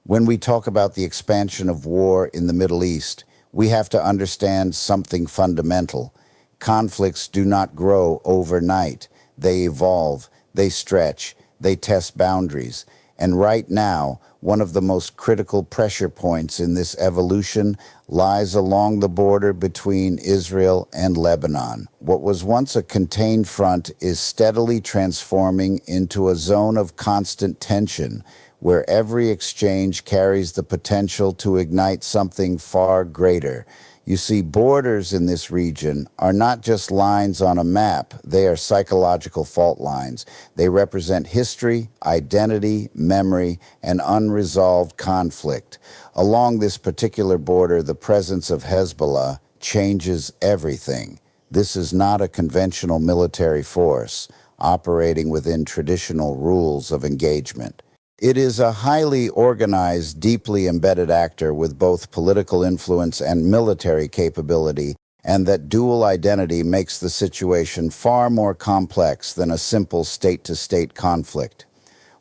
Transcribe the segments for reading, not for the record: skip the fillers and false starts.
When we talk about the expansion of war in the Middle East, we have to understand something fundamental. Conflicts do not grow overnight. They evolve, they stretch, they test boundaries. And right now, one of the most critical pressure points in this evolution lies along the border between Israel and Lebanon. What was once a contained front is steadily transforming into a zone of constant tension, where every exchange carries the potential to ignite something far greater. You see, borders in this region are not just lines on a map, they are psychological fault lines. They represent history, identity, memory, and unresolved conflict. Along this particular border, the presence of Hezbollah changes everything. This is not a conventional military force operating within traditional rules of engagement. It is a highly organized, deeply embedded actor with both political influence and military capability, and that dual identity makes the situation far more complex than a simple state-to-state conflict.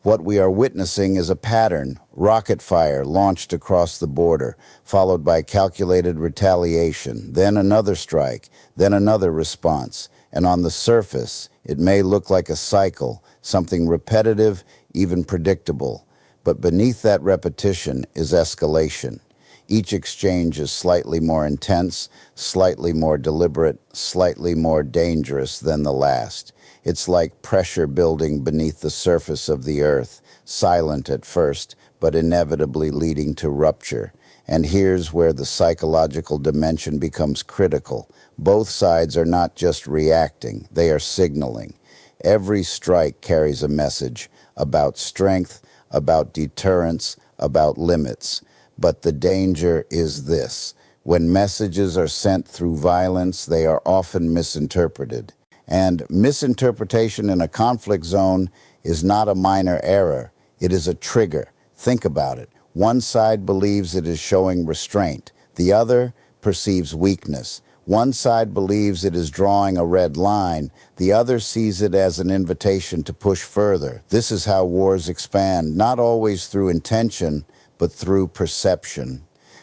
What we are witnessing is a pattern: rocket fire launched across the border, followed by calculated retaliation, then another strike, then another response. And on the surface, it may look like a cycle, something repetitive, even predictable. But beneath that repetition is escalation. Each exchange is slightly more intense, slightly more deliberate, slightly more dangerous than the last. It's like pressure building beneath the surface of the earth, silent at first, but inevitably leading to rupture. And here's where the psychological dimension becomes critical. Both sides are not just reacting, they are signaling. Every strike carries a message about strength, about deterrence, about limits. But the danger is this: when messages are sent through violence, they are often misinterpreted. And misinterpretation in a conflict zone is not a minor error, it is a trigger. Think about it. One side believes it is showing restraint, the other perceives weakness. One side believes it is drawing a red line, the other sees it as an invitation to push further. This is how wars expand, not always through intention, but through perception.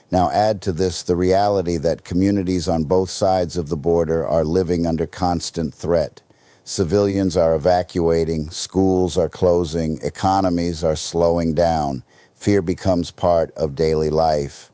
Now add to this the reality that communities on both sides of the border are living under constant threat. Civilians are evacuating, schools are closing, economies are slowing down. Fear becomes part of daily life.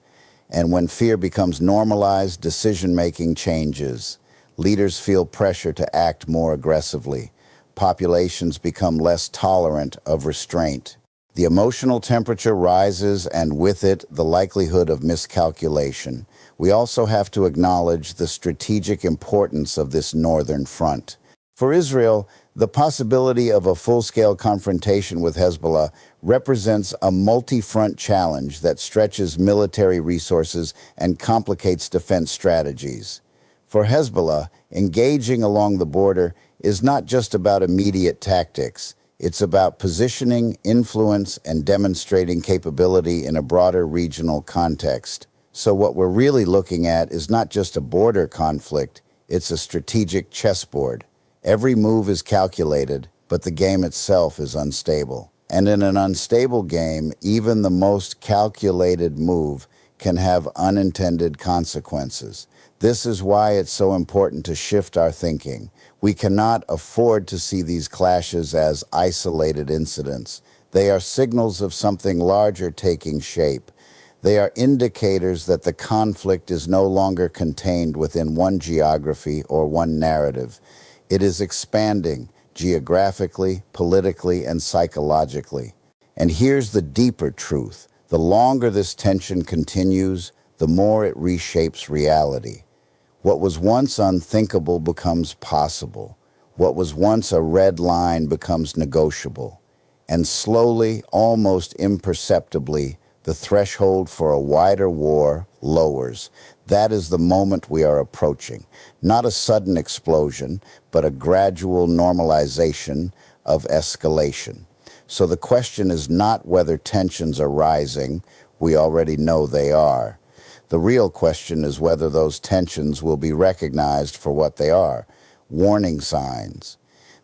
And when fear becomes normalized, decision-making changes. Leaders feel pressure to act more aggressively. Populations become less tolerant of restraint. The emotional temperature rises, and with it, the likelihood of miscalculation. We also have to acknowledge the strategic importance of this northern front. For Israel, the possibility of a full-scale confrontation with Hezbollah represents a multi-front challenge that stretches military resources and complicates defense strategies. For Hezbollah, engaging along the border is not just about immediate tactics. It's about positioning, influence, and demonstrating capability in a broader regional context. So what we're really looking at is not just a border conflict, it's a strategic chessboard. Every move is calculated, but the game itself is unstable. And in an unstable game, even the most calculated move can have unintended consequences. This is why it's so important to shift our thinking. We cannot afford to see these clashes as isolated incidents. They are signals of something larger taking shape. They are indicators that the conflict is no longer contained within one geography or one narrative. It is expanding geographically, politically, and psychologically. And here's the deeper truth. The longer this tension continues, the more it reshapes reality. What was once unthinkable becomes possible. What was once a red line becomes negotiable. And slowly, almost imperceptibly, the threshold for a wider war lowers. That is the moment we are approaching. Not a sudden explosion, but a gradual normalization of escalation. So the question is not whether tensions are rising. We already know they are. The real question is whether those tensions will be recognized for what they are, warning signs.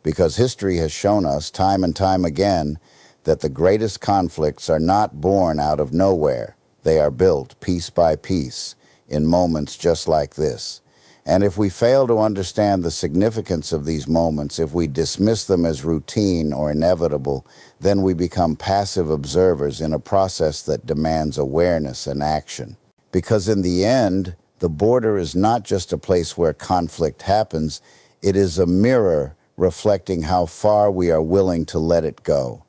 Because history has shown us time and time again that the greatest conflicts are not born out of nowhere. They are built piece by piece in moments just like this. And if we fail to understand the significance of these moments, if we dismiss them as routine or inevitable, then we become passive observers in a process that demands awareness and action. Because in the end, the border is not just a place where conflict happens, it is a mirror reflecting how far we are willing to let it go.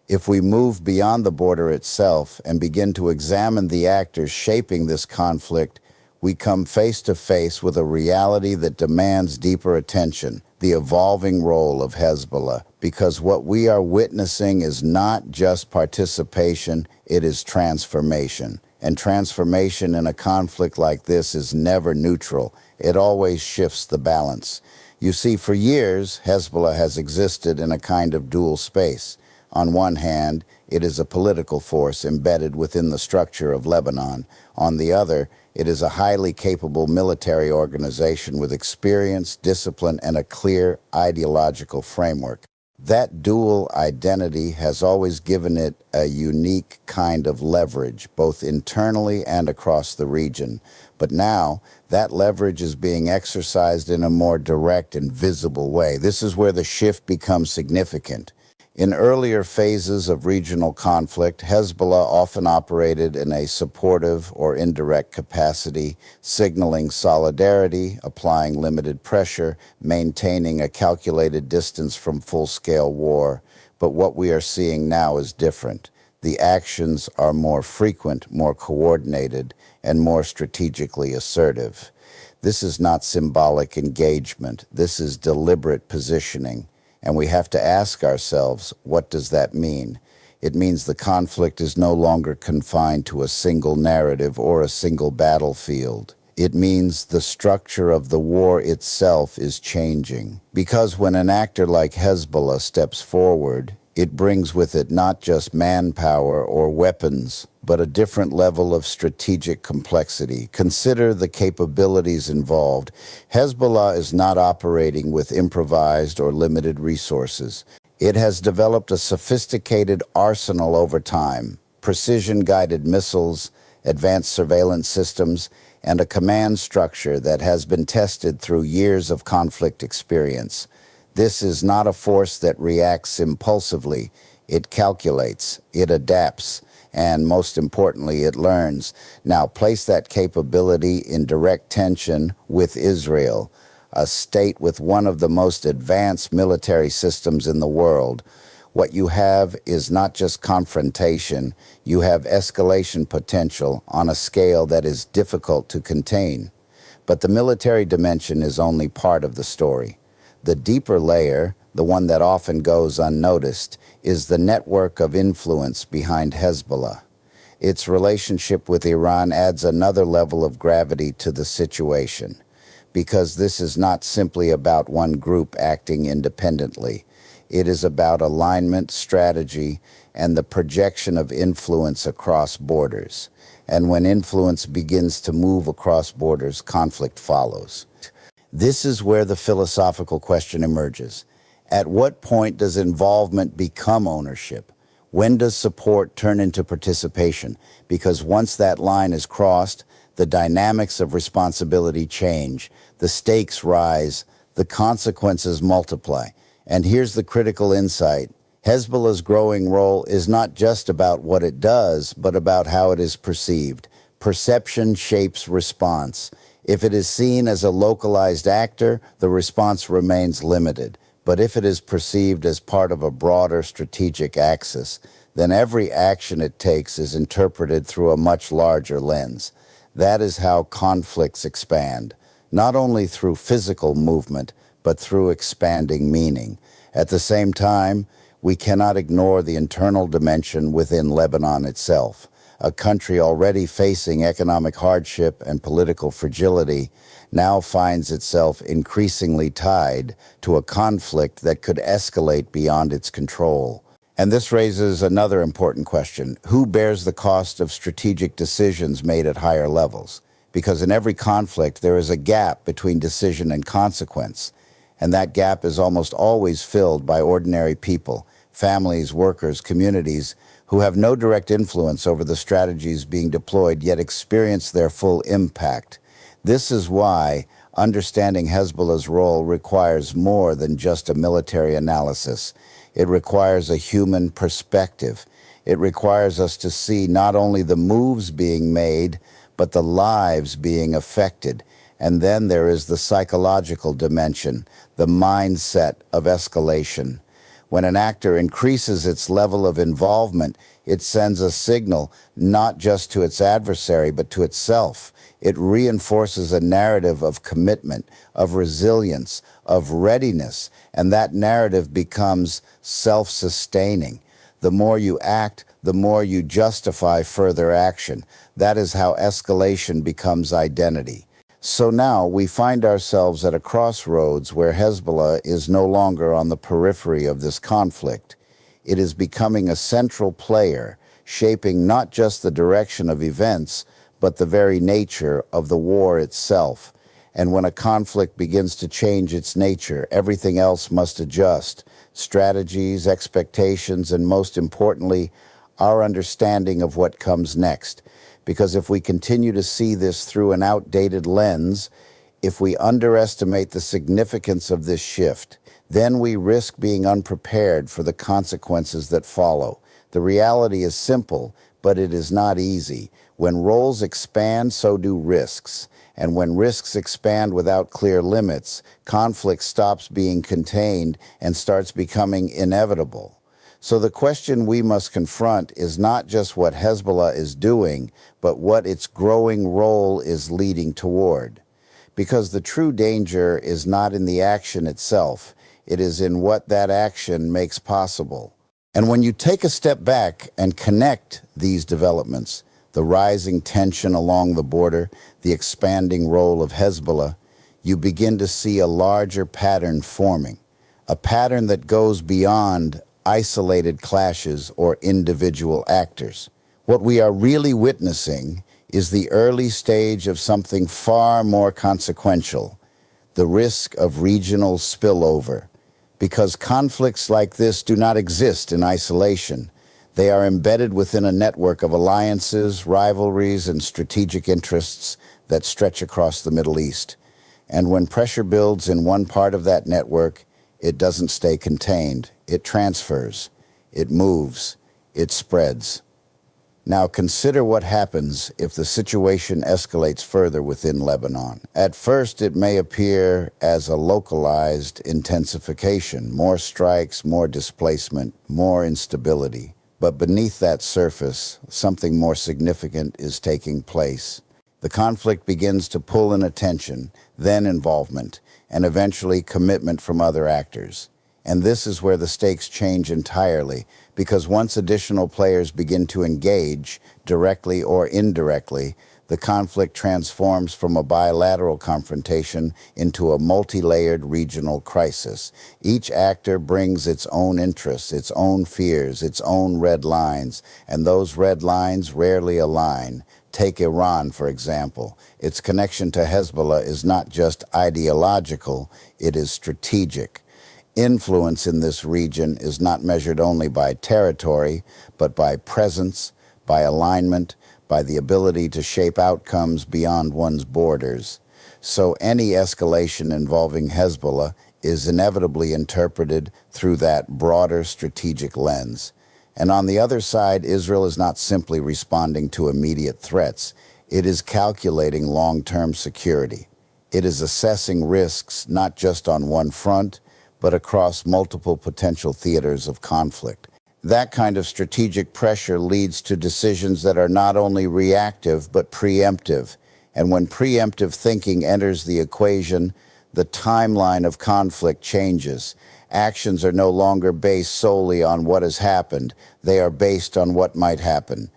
If we move beyond the border itself and begin to examine the actors shaping this conflict, we come face to face with a reality that demands deeper attention, the evolving role of Hezbollah, because what we are witnessing is not just participation, it is transformation. And transformation in a conflict like this is never neutral. It always shifts the balance. You see, for years, Hezbollah has existed in a kind of dual space. On one hand, it is a political force embedded within the structure of Lebanon. On the other, it is a highly capable military organization with experience, discipline, and a clear ideological framework. That dual identity has always given it a unique kind of leverage, both internally and across the region. But now, that leverage is being exercised in a more direct and visible way. This is where the shift becomes significant. In earlier phases of regional conflict, Hezbollah often operated in a supportive or indirect capacity, signaling solidarity, applying limited pressure, maintaining a calculated distance from full-scale war. But what we are seeing now is different. The actions are more frequent, more coordinated, and more strategically assertive. This is not symbolic engagement. This is deliberate positioning. And we have to ask ourselves, what does that mean? It means the conflict is no longer confined to a single narrative or a single battlefield. It means the structure of the war itself is changing. Because when an actor like Hezbollah steps forward, it brings with it not just manpower or weapons, but a different level of strategic complexity. Consider the capabilities involved. Hezbollah is not operating with improvised or limited resources. It has developed a sophisticated arsenal over time, precision-guided missiles, advanced surveillance systems, and a command structure that has been tested through years of conflict experience. This is not a force that reacts impulsively. It calculates, it adapts, and most importantly, it learns. Now, place that capability in direct tension with Israel, a state with one of the most advanced military systems in the world. What you have is not just confrontation, you have escalation potential on a scale that is difficult to contain. But the military dimension is only part of the story. The deeper layer, the one that often goes unnoticed, is the network of influence behind Hezbollah. Its relationship with Iran adds another level of gravity to the situation, because this is not simply about one group acting independently. It is about alignment, strategy, and the projection of influence across borders. And when influence begins to move across borders, conflict follows. This is where the philosophical question emerges. At what point does involvement become ownership? When does support turn into participation? Because once that line is crossed, the dynamics of responsibility change, the stakes rise, the consequences multiply. And here's the critical insight. Hezbollah's growing role is not just about what it does, but about how it is perceived. Perception shapes response. If it is seen as a localized actor, the response remains limited. But if it is perceived as part of a broader strategic axis, then every action it takes is interpreted through a much larger lens. That is how conflicts expand, not only through physical movement, but through expanding meaning. At the same time, we cannot ignore the internal dimension within Lebanon itself. A country already facing economic hardship and political fragility now finds itself increasingly tied to a conflict that could escalate beyond its control. And this raises another important question. Who bears the cost of strategic decisions made at higher levels? Because in every conflict, there is a gap between decision and consequence. And that gap is almost always filled by ordinary people, families, workers, communities who have no direct influence over the strategies being deployed yet experience their full impact. This is why understanding Hezbollah's role requires more than just a military analysis. It requires a human perspective. It requires us to see not only the moves being made, but the lives being affected. And then there is the psychological dimension, the mindset of escalation. When an actor increases its level of involvement, it sends a signal not just to its adversary, but to itself. It reinforces a narrative of commitment, of resilience, of readiness, and that narrative becomes self-sustaining. The more you act, the more you justify further action. That is how escalation becomes identity. So now we find ourselves at a crossroads where Hezbollah is no longer on the periphery of this conflict. It is becoming a central player, shaping not just the direction of events, but the very nature of the war itself. And when a conflict begins to change its nature, everything else must adjust. Strategies, expectations, and most importantly, our understanding of what comes next. Because if we continue to see this through an outdated lens, if we underestimate the significance of this shift, then we risk being unprepared for the consequences that follow. The reality is simple, but it is not easy. When roles expand, so do risks. And when risks expand without clear limits, conflict stops being contained and starts becoming inevitable. So the question we must confront is not just what Hezbollah is doing, but what its growing role is leading toward. Because the true danger is not in the action itself, it is in what that action makes possible. And when you take a step back and connect these developments, the rising tension along the border, the expanding role of Hezbollah, you begin to see a larger pattern forming, a pattern that goes beyond isolated clashes or individual actors. What we are really witnessing is the early stage of something far more consequential, the risk of regional spillover. Because conflicts like this do not exist in isolation. They are embedded within a network of alliances, rivalries, and strategic interests that stretch across the Middle East. And when pressure builds in one part of that network, it doesn't stay contained. It transfers, it moves, it spreads. Now consider what happens if the situation escalates further within Lebanon. At first, it may appear as a localized intensification, more strikes, more displacement, more instability. But beneath that surface, something more significant is taking place. The conflict begins to pull in attention, then involvement, and eventually commitment from other actors. And this is where the stakes change entirely, because once additional players begin to engage, directly or indirectly, the conflict transforms from a bilateral confrontation into a multi-layered regional crisis. Each actor brings its own interests, its own fears, its own red lines, and those red lines rarely align. Take Iran, for example. Its connection to Hezbollah is not just ideological, it is strategic. Influence in this region is not measured only by territory, but by presence, by alignment, by the ability to shape outcomes beyond one's borders. So any escalation involving Hezbollah is inevitably interpreted through that broader strategic lens. And on the other side, Israel is not simply responding to immediate threats. It is calculating long-term security. It is assessing risks not just on one front, but across multiple potential theaters of conflict. That kind of strategic pressure leads to decisions that are not only reactive, but preemptive. And when preemptive thinking enters the equation, the timeline of conflict changes. Actions are no longer based solely on what has happened. They are based on what might happen.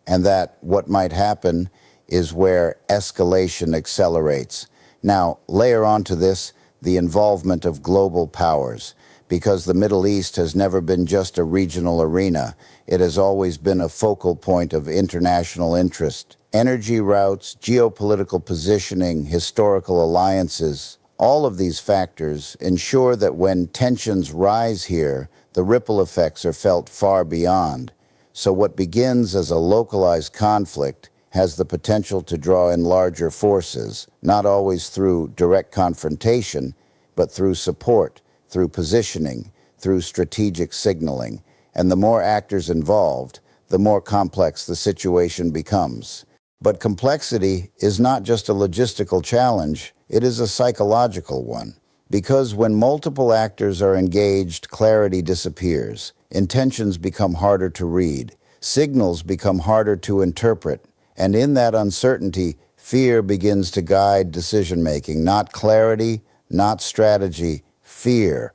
And that what might happen is where escalation accelerates. Now, layer onto this the involvement of global powers, because the Middle East has never been just a regional arena. It has always been a focal point of international interest. Energy routes, geopolitical positioning, historical alliances, all of these factors ensure that when tensions rise here, The ripple effects are felt far beyond. So what begins as a localized conflict has the potential to draw in larger forces, not always through direct confrontation, but through support, through positioning, through strategic signaling. And the more actors involved, the more complex the situation becomes. But complexity is not just a logistical challenge, it is a psychological one. Because when multiple actors are engaged, clarity disappears. Intentions become harder to read. Signals become harder to interpret. And in that uncertainty, fear begins to guide decision-making. Not clarity, not strategy, fear.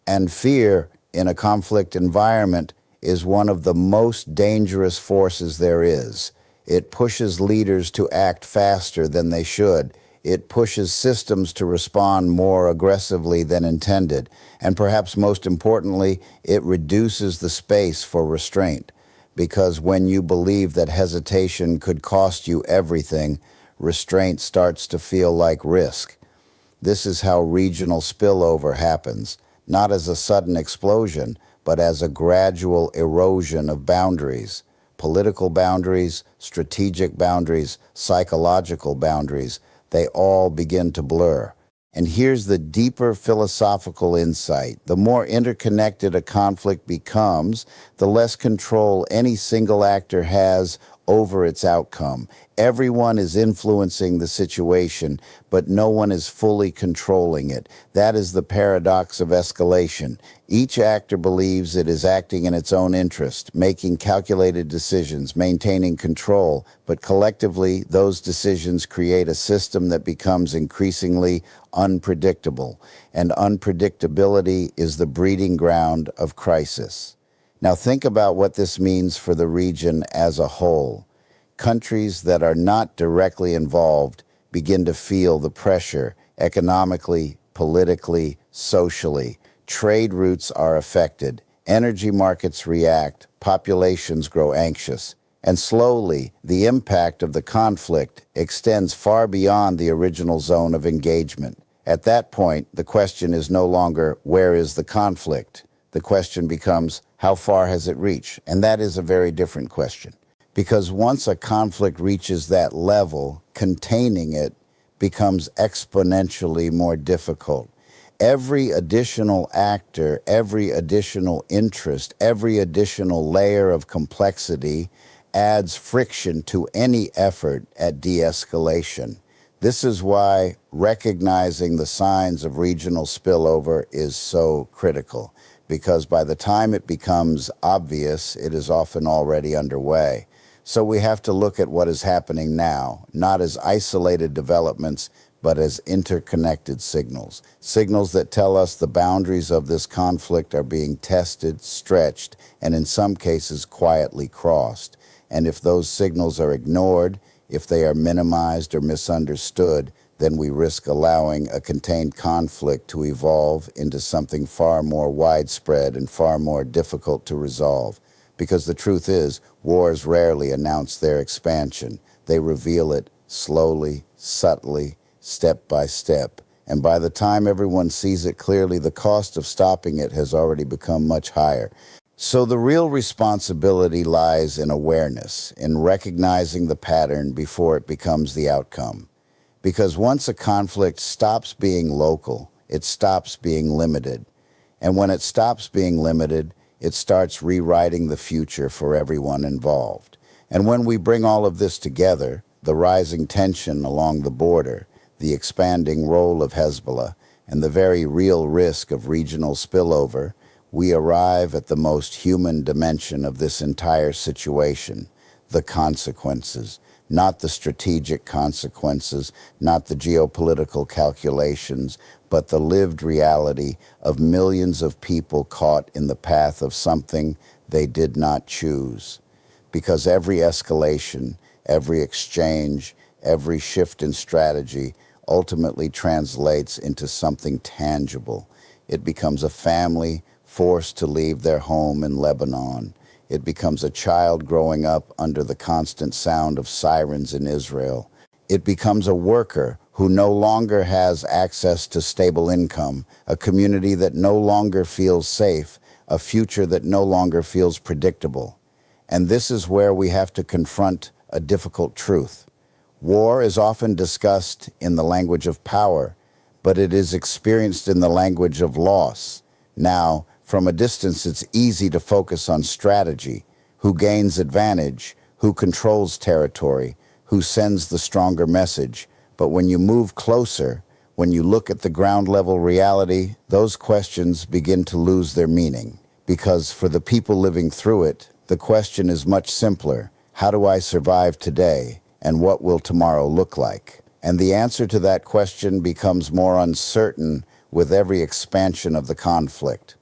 And fear in a conflict environment is one of the most dangerous forces there is. It pushes leaders to act faster than they should. It pushes systems to respond more aggressively than intended. And perhaps most importantly, it reduces the space for restraint. Because when you believe that hesitation could cost you everything, restraint starts to feel like risk. This is how regional spillover happens, not as a sudden explosion, but as a gradual erosion of boundaries. Political boundaries, strategic boundaries, psychological boundaries, they all begin to blur. And here's the deeper philosophical insight. The more interconnected a conflict becomes, the less control any single actor has over its outcome. Everyone is influencing the situation, but no one is fully controlling it. That is the paradox of escalation. Each actor believes it is acting in its own interest, making calculated decisions, maintaining control, but collectively, those decisions create a system that becomes increasingly unpredictable, and unpredictability is the breeding ground of crisis. Now think about what this means for the region as a whole. Countries that are not directly involved begin to feel the pressure economically, politically, socially. Trade routes are affected, energy markets react, populations grow anxious, and slowly the impact of the conflict extends far beyond the original zone of engagement. At that point, the question is no longer, where is the conflict? The question becomes, how far has it reached? And that is a very different question. Because once a conflict reaches that level, containing it becomes exponentially more difficult. Every additional actor, every additional interest, every additional layer of complexity adds friction to any effort at de-escalation. This is why recognizing the signs of regional spillover is so critical, because by the time it becomes obvious, it is often already underway. So we have to look at what is happening now, not as isolated developments, but as interconnected signals. Signals that tell us the boundaries of this conflict are being tested, stretched, and in some cases quietly crossed. And if those signals are ignored, if they are minimized or misunderstood, then we risk allowing a contained conflict to evolve into something far more widespread and far more difficult to resolve. Because the truth is, wars rarely announce their expansion. They reveal it slowly, subtly, step by step. And by the time everyone sees it clearly, the cost of stopping it has already become much higher. So the real responsibility lies in awareness, in recognizing the pattern before it becomes the outcome. Because once a conflict stops being local, it stops being limited. And when it stops being limited, it starts rewriting the future for everyone involved. And when we bring all of this together, the rising tension along the border, the expanding role of Hezbollah, and the very real risk of regional spillover, we arrive at the most human dimension of this entire situation, the consequences. Not the strategic consequences, not the geopolitical calculations, but the lived reality of millions of people caught in the path of something they did not choose. Because every escalation, every exchange, every shift in strategy ultimately translates into something tangible. It becomes a family forced to leave their home in Lebanon. It becomes a child growing up under the constant sound of sirens in Israel. It becomes a worker who no longer has access to stable income, a community that no longer feels safe, a future that no longer feels predictable. And this is where we have to confront a difficult truth. War is often discussed in the language of power, but it is experienced in the language of loss. Now, from a distance, it's easy to focus on strategy, who gains advantage, who controls territory, who sends the stronger message. But when you move closer, when you look at the ground level reality, those questions begin to lose their meaning. Because for the people living through it, the question is much simpler. How do I survive today? And what will tomorrow look like? And the answer to that question becomes more uncertain with every expansion of the conflict.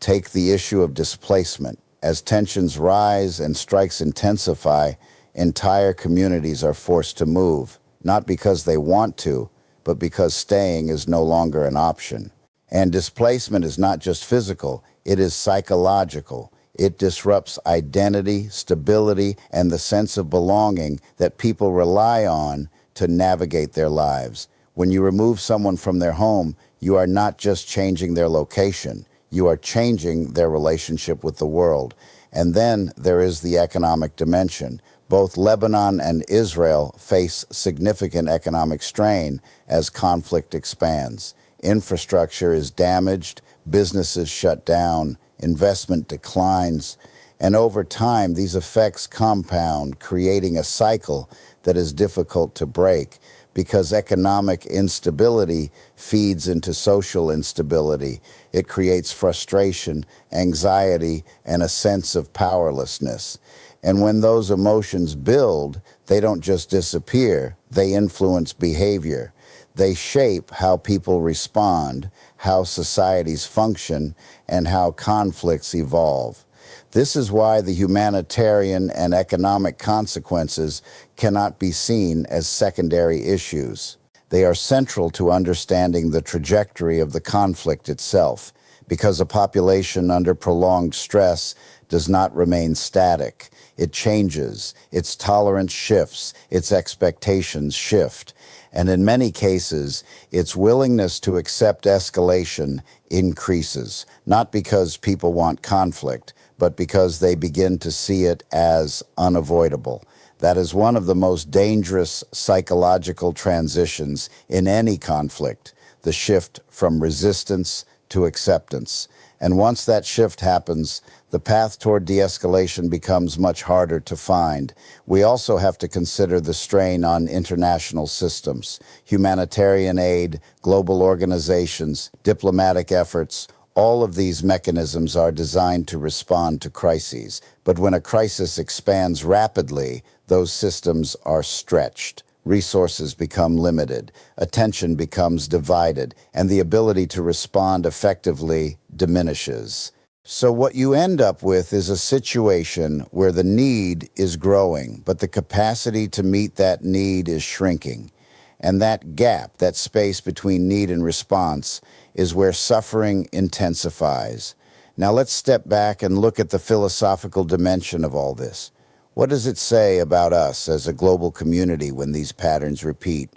Take the issue of displacement. As tensions rise and strikes intensify, entire communities are forced to move, not because they want to, but because staying is no longer an option. And displacement is not just physical, it is psychological. It disrupts identity, stability, and the sense of belonging that people rely on to navigate their lives. When you remove someone from their home, you are not just changing their location, you are changing their relationship with the world. And then there is the economic dimension. Both Lebanon and Israel face significant economic strain as conflict expands. Infrastructure is damaged, businesses shut down, investment declines, and over time these effects compound, creating a cycle that is difficult to break because economic instability feeds into social instability. It creates frustration, anxiety, and a sense of powerlessness. And when those emotions build, they don't just disappear, they influence behavior. They shape how people respond, how societies function, and how conflicts evolve. This is why the humanitarian and economic consequences cannot be seen as secondary issues. They are central to understanding the trajectory of the conflict itself, because a population under prolonged stress does not remain static. It changes, its tolerance shifts, its expectations shift, and in many cases, its willingness to accept escalation increases, not because people want conflict, but because they begin to see it as unavoidable. That is one of the most dangerous psychological transitions in any conflict, the shift from resistance to acceptance. And once that shift happens, the path toward de-escalation becomes much harder to find. We also have to consider the strain on international systems, humanitarian aid, global organizations, diplomatic efforts. All of these mechanisms are designed to respond to crises. But when a crisis expands rapidly, those systems are stretched. Resources become limited, attention becomes divided, and the ability to respond effectively diminishes. So what you end up with is a situation where the need is growing, but the capacity to meet that need is shrinking. And that gap, that space between need and response, is where suffering intensifies. Now let's step back and look at the philosophical dimension of all this. What does it say about us as a global community when these patterns repeat?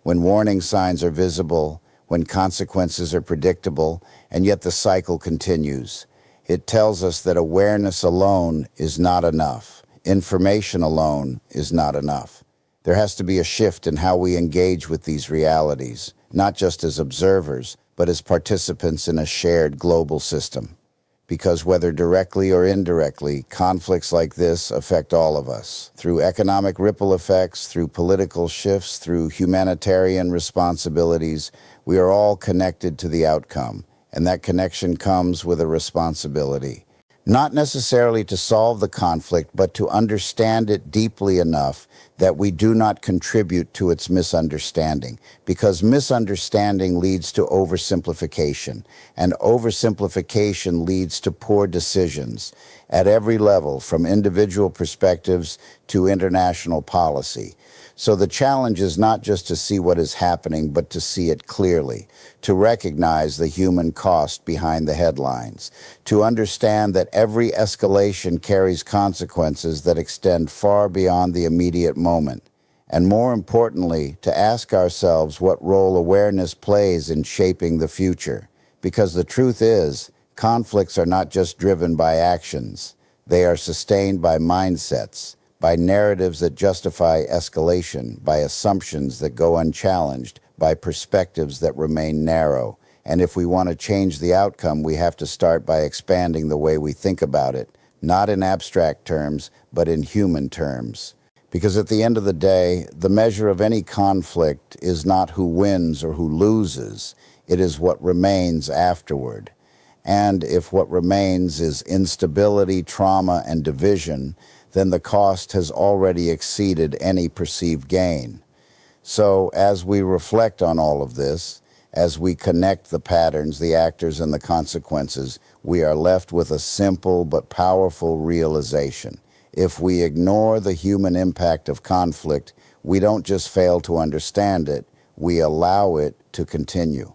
When warning signs are visible, when consequences are predictable, and yet the cycle continues? It tells us that awareness alone is not enough. Information alone is not enough. There has to be a shift in how we engage with these realities, not just as observers, but as participants in a shared global system. Because whether directly or indirectly, conflicts like this affect all of us. Through economic ripple effects, through political shifts, through humanitarian responsibilities, we are all connected to the outcome. And that connection comes with a responsibility. Not necessarily to solve the conflict, but to understand it deeply enough that we do not contribute to its misunderstanding, because misunderstanding leads to oversimplification, and oversimplification leads to poor decisions at every level, from individual perspectives to international policy. So the challenge is not just to see what is happening, but to see it clearly, to recognize the human cost behind the headlines, to understand that every escalation carries consequences that extend far beyond the immediate moment, and more importantly, to ask ourselves what role awareness plays in shaping the future. Because the truth is, Conflicts are not just driven by actions. They are sustained by mindsets, by narratives that justify escalation, by assumptions that go unchallenged, by perspectives that remain narrow. And if we want to change the outcome, we have to start by expanding the way we think about it, not in abstract terms, but in human terms. Because at the end of the day, the measure of any conflict is not who wins or who loses, it is what remains afterward. And if what remains is instability, trauma, and division, then the cost has already exceeded any perceived gain. So as we reflect on all of this, as we connect the patterns, the actors, and the consequences, we are left with a simple but powerful realization. If we ignore the human impact of conflict, we don't just fail to understand it, we allow it to continue.